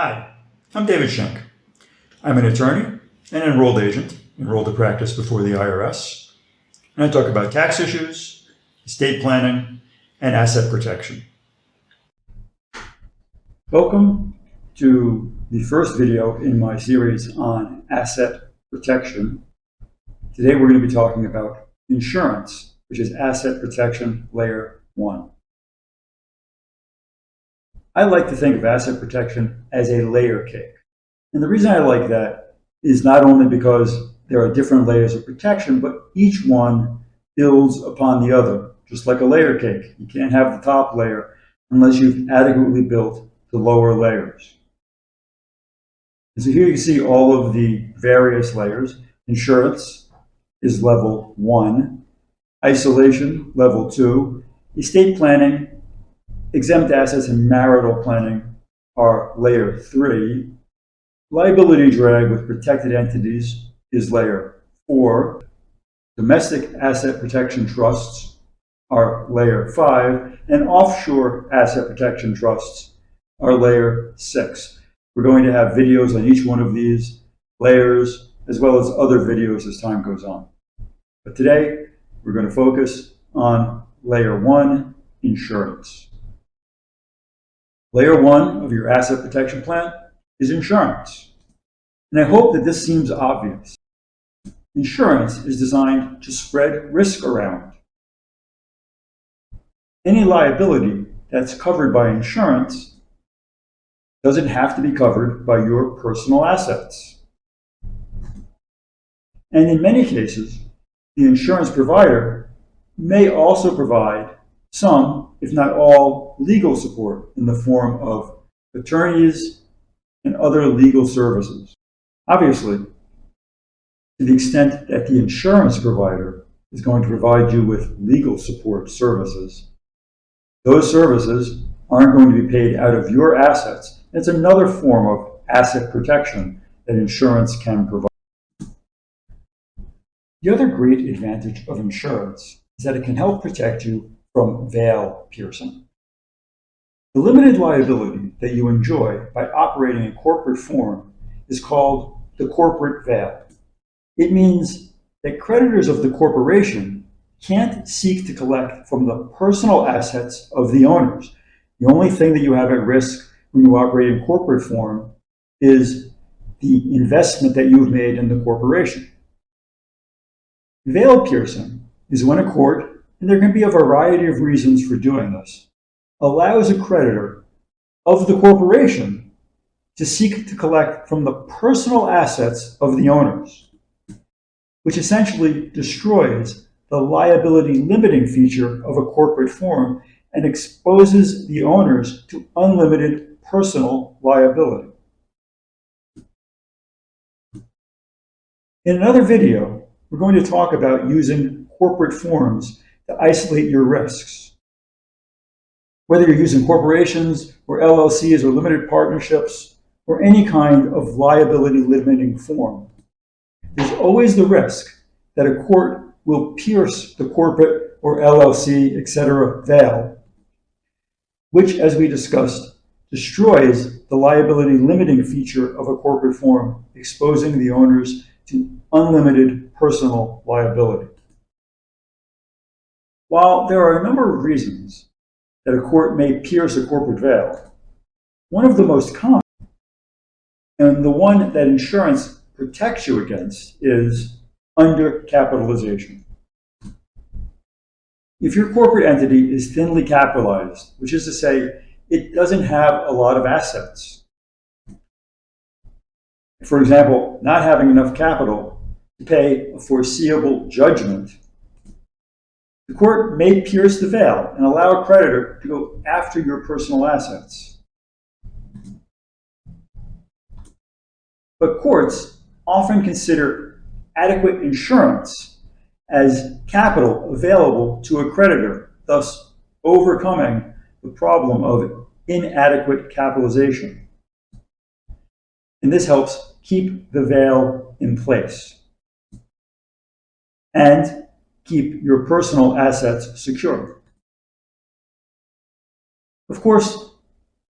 Hi, I'm David Schenck. I'm an attorney and enrolled agent, enrolled to practice before the IRS, and I talk about tax issues, estate planning, and asset protection. Welcome to the first video in my series on asset protection. Today we're going to be talking about insurance, which is asset protection layer 1. I like to think of asset protection as a layer cake. And the reason I like that is not only because there are different layers of protection, but each one builds upon the other, just like a layer cake. You can't have the top layer unless you've adequately built the lower layers. And so here you see all of the various layers. Insurance is level 1, isolation, level 2, estate planning, exempt assets, and marital planning are layer 3. Liability drag with protected entities is layer 4. Domestic asset protection trusts are layer 5. And offshore asset protection trusts are layer 6. We're going to have videos on each one of these layers, as well as other videos as time goes on. But today, we're going to focus on layer 1, insurance. Layer 1 of your asset protection plan is insurance. And I hope that this seems obvious. Insurance is designed to spread risk around. Any liability that's covered by insurance doesn't have to be covered by your personal assets. And in many cases, the insurance provider may also provide some, if not all, legal support in the form of attorneys and other legal services. Obviously, to the extent that the insurance provider is going to provide you with legal support services, those services aren't going to be paid out of your assets. It's another form of asset protection that insurance can provide. The other great advantage of insurance is that it can help protect you from veil piercing. The limited liability that you enjoy by operating in corporate form is called the corporate veil. It means that creditors of the corporation can't seek to collect from the personal assets of the owners. The only thing that you have at risk when you operate in corporate form is the investment that you've made in the corporation. Veil piercing is when a court, and there can be a variety of reasons for doing this, allows a creditor of the corporation to seek to collect from the personal assets of the owners, which essentially destroys the liability limiting feature of a corporate form and exposes the owners to unlimited personal liability. In another video, we're going to talk about using corporate forms to isolate your risks. Whether you're using corporations or LLCs or limited partnerships or any kind of liability limiting form, there's always the risk that a court will pierce the corporate or LLC, etc. veil, which, as we discussed, destroys the liability limiting feature of a corporate form, exposing the owners to unlimited personal liability. While there are a number of reasons that a court may pierce a corporate veil, one of the most common, and the one that insurance protects you against, is undercapitalization. If your corporate entity is thinly capitalized, which is to say, it doesn't have a lot of assets, for example, not having enough capital to pay a foreseeable judgment, the court may pierce the veil and allow a creditor to go after your personal assets. But courts often consider adequate insurance as capital available to a creditor, thus overcoming the problem of inadequate capitalization. And this helps keep the veil in place and keep your personal assets secure. Of course,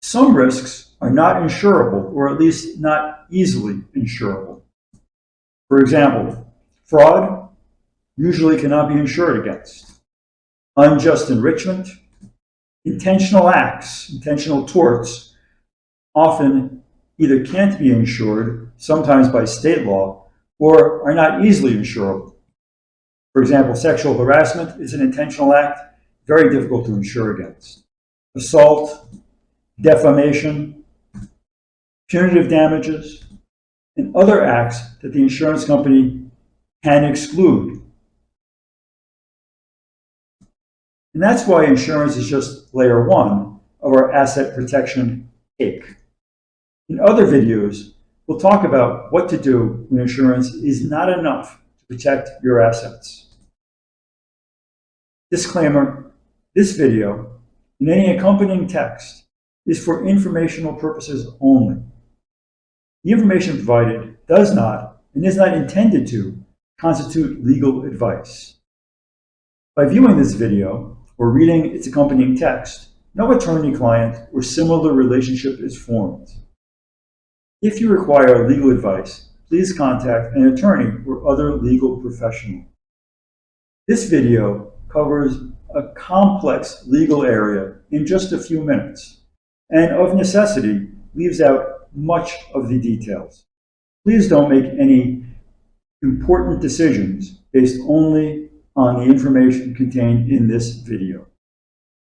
some risks are not insurable, or at least not easily insurable. For example, fraud usually cannot be insured against. Unjust enrichment, intentional acts, intentional torts, often either can't be insured, sometimes by state law, or are not easily insurable. For example, sexual harassment is an intentional act, very difficult to insure against. Assault, defamation, punitive damages, and other acts that the insurance company can exclude. And that's why insurance is just layer one of our asset protection cake. In other videos, we'll talk about what to do when insurance is not enough to protect your assets. Disclaimer, this video and any accompanying text is for informational purposes only. The information provided does not and is not intended to constitute legal advice. By viewing this video or reading its accompanying text, no attorney-client or similar relationship is formed. If you require legal advice, please contact an attorney or other legal professional. This video covers a complex legal area in just a few minutes, and of necessity leaves out much of the details. Please don't make any important decisions based only on the information contained in this video.